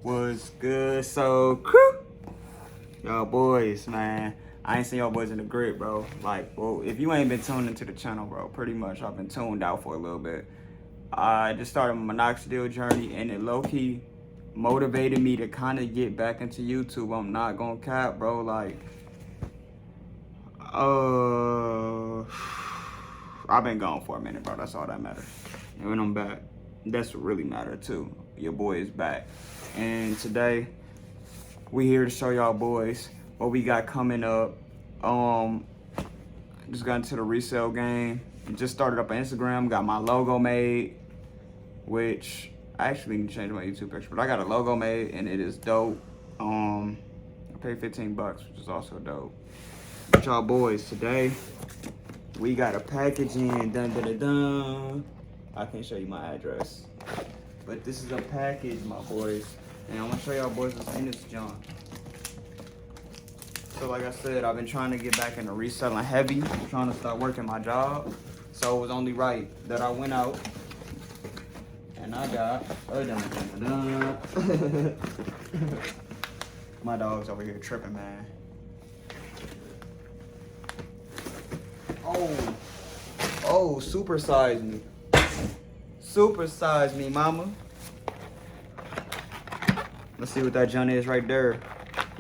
Was good, so crew. Y'all boys, man. I ain't seen y'all boys in the grip, bro. Like, well, if you ain't been tuned into the channel, bro, pretty much I've been tuned out for a little bit. I just started my minoxidil journey, and it low-key motivated me to kind of get back into YouTube. I'm not gonna cap, bro. Like, I've been gone for a minute, bro. That's all that matters. And when I'm back, that's what really matters too. Your boy is back, and today we here to show y'all boys what we got coming up. Just got into the resale game. Just started up on Instagram. Got my logo made, which I actually need to change my YouTube picture, but I got a logo made and it is dope. I paid 15 bucks, which is also dope. But y'all boys, today we got a package in. Dun dun dun dun. I can't show you my address, but this is a package, my boys, and I'm gonna show y'all boys what's in this junk. So like I said, I've been trying to get back into reselling heavy. I'm trying to start working my job, so it was only right that I went out and I got my dog's over here tripping, man. Oh, supersize me. Supersize me, mama. Let's see what that junk is right there.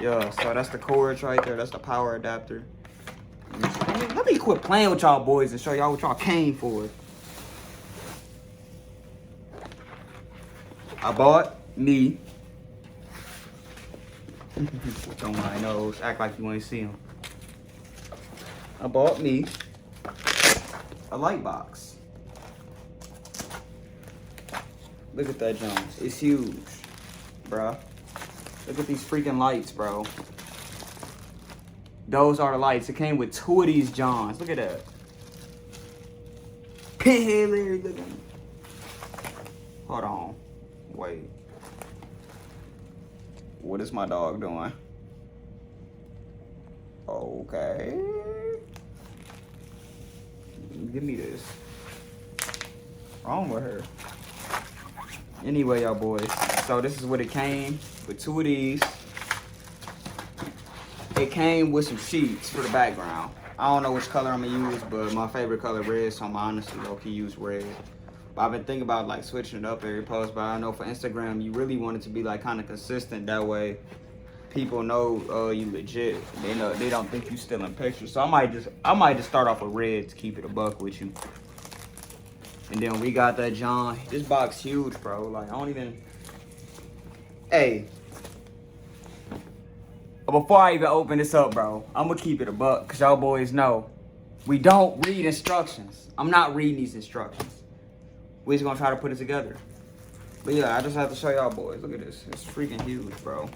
Yeah, so that's the cords right there. That's the power adapter. Let me quit playing with y'all boys and show y'all what y'all came for. I bought me. Don't mind those. Act like you ain't see them. I bought me a light box. Look at that junk. It's huge, bruh. Look at these freaking lights, bro. Those are the lights. It came with 2 of these Johns. Look at that. Hey, Larry, look at me. Hold on. Wait. What is my dog doing? Okay. Give me this. Wrong with her. Anyway, y'all boys. So this is what it came with, 2 of these. It came with some sheets for the background. I don't know which color I'm gonna use, but my favorite color red, so I'm honestly low-key use red. But I've been thinking about like switching it up every post, but I know for Instagram you really want it to be like kind of consistent. That way people know you legit. They know, they don't think you stealing pictures. So I might just start off with red to keep it a buck with you. And then we got that John. This box huge, bro. Like, I don't even... Hey. Before I even open this up, bro, I'm going to keep it a buck, because y'all boys know we don't read instructions. I'm not reading these instructions. We're just going to try to put it together. But yeah, I just have to show y'all boys. Look at this. It's freaking huge, bro.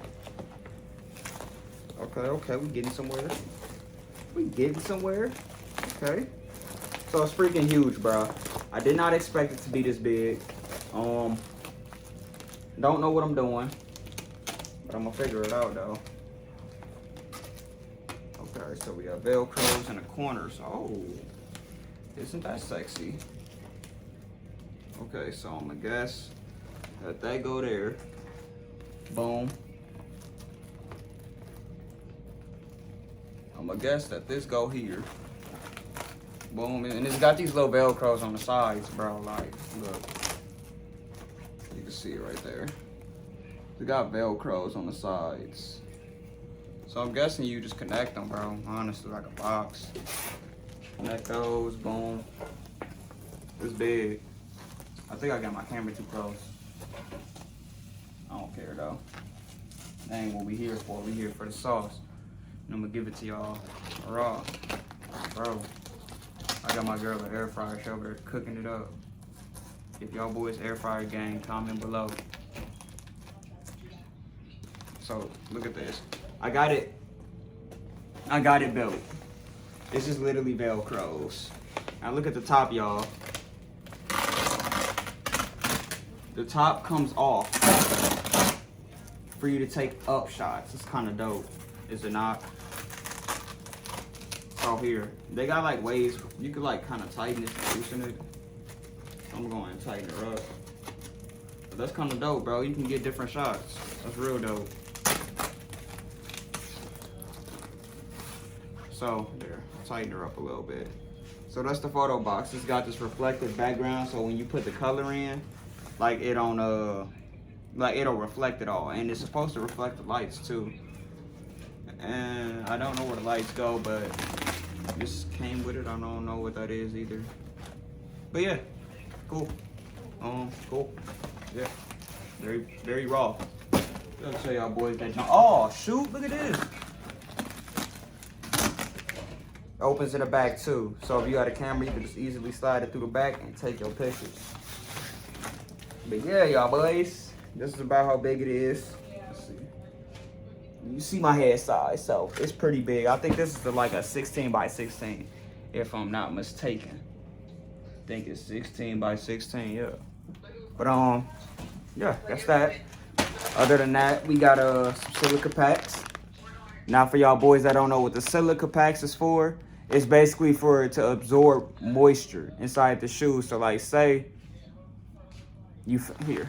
Okay, we getting somewhere. We getting somewhere. Okay. So it's freaking huge, bro. I did not expect it to be this big. Don't know what I'm doing, but I'm gonna figure it out though. Okay, so we got Velcros in the corners. Oh, isn't that sexy? Okay, so I'm gonna guess that they go there. Boom. I'm gonna guess that this go here. Boom, and it's got these little Velcros on the sides, bro. Like, look, you can see it right there. It's got Velcros on the sides, so I'm guessing you just connect them, bro. Honestly, like a box. Connect those, boom. It's big. I think I got my camera too close. I don't care though. That ain't what we here for. We here for the sauce, and I'm gonna give it to y'all raw, bro. I got my girl an air fryer. She over there cooking it up. If y'all boys air fryer gang, comment below. So look at this. I got it built. This is literally Velcros. Now look at the top, y'all. The top comes off for you to take up shots. It's kind of dope, is it not? Here they got like ways you could like kind of tighten it and loosen it. I'm going to tighten it up, but that's kind of dope, bro. You can get different shots. That's real dope. So there, tighten her up a little bit. So that's the photo box. It's got this reflective background, so when you put the color in, like it don't like it'll reflect it all, and it's supposed to reflect the lights too. And I don't know where the lights go, but this came with it. I don't know what that is either. But yeah, cool. Cool. Yeah, very raw. I'll show y'all boys that jump. Oh shoot! Look at this. Opens in the back too. So if you got a camera, you can just easily slide it through the back and take your pictures. But yeah, y'all boys, this is about how big it is. Let's see. You see my head size, so it's pretty big. I think this is like a 16 by 16, if I'm not mistaken. I think it's 16 by 16, yeah. But yeah, that's that. Other than that, we got some silica packs. Now for y'all boys that don't know what the silica packs is for, it's basically for it to absorb moisture inside the shoes. So like say you here,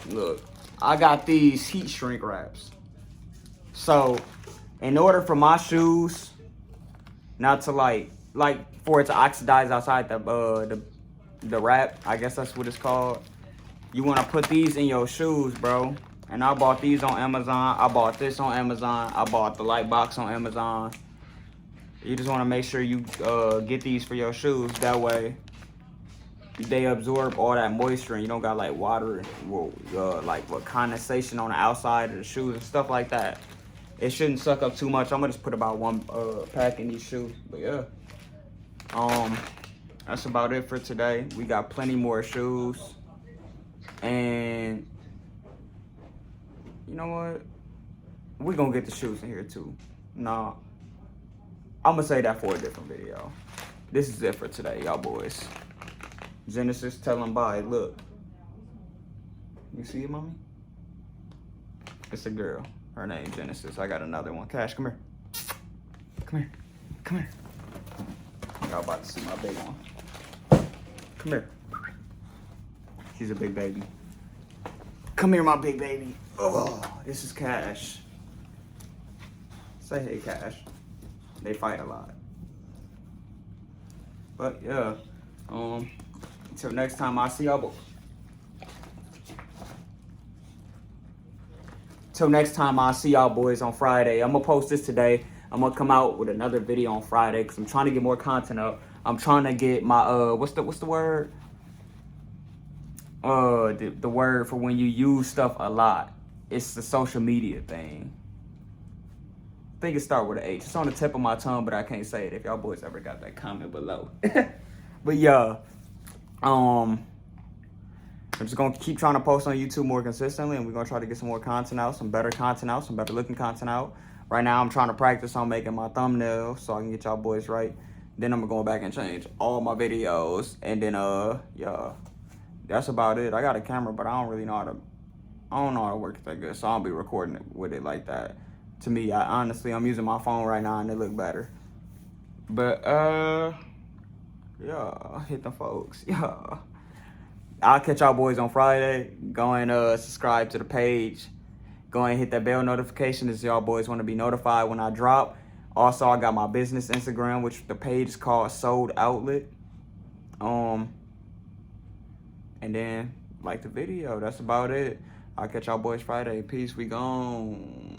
look, I got these heat shrink wraps. So in order for my shoes not to like for it to oxidize outside the wrap, I guess that's what it's called, you want to put these in your shoes, bro. And I bought these on Amazon. I bought this on Amazon. I bought the light box on Amazon. You just want to make sure you get these for your shoes. That way, they absorb all that moisture and you don't got like water, like condensation on the outside of the shoes and stuff like that. It shouldn't suck up too much. I'm gonna just put about one pack in these shoes. But yeah, that's about it for today. We got plenty more shoes, and you know what? We're gonna get the shoes in here too. Nah, I'm gonna say that for a different video. This is it for today, y'all boys. Genesis, tell them bye. Look. You see it, mommy? It's a girl. Her name Genesis. I got another one. Cash, come here. Come here. Come here. Y'all about to see my big one. Come here. She's a big baby. Come here, my big baby. Oh, this is Cash. Say hey, Cash. They fight a lot. But yeah, until next time I see y'all. Till next time I see y'all boys on Friday. I'm gonna post this today. I'm gonna come out with another video on Friday because I'm trying to get more content up. I'm trying to get my what's the word? The word for when you use stuff a lot. It's the social media thing. I think it starts with an H. It's on the tip of my tongue, but I can't say it. If y'all boys ever got that, comment below. But yeah, I'm just gonna keep trying to post on YouTube more consistently, and we're gonna try to get some more content out, some better content out, some better looking content out. Right now, I'm trying to practice on making my thumbnail so I can get y'all boys right. Then I'm gonna go back and change all my videos, and then yeah, that's about it. I got a camera, but I don't really know how to work it that good, so I don't be recording it with it like that. To me, honestly, I'm using my phone right now and it look better. But yeah, hit them folks. Yeah, I'll catch y'all boys on Friday. Go and subscribe to the page. Go and hit that bell notification as y'all boys want to be notified when I drop. Also, I got my business Instagram, which the page is called Sold Outlet. And then like the video. That's about it. I'll catch y'all boys Friday. Peace. We gone.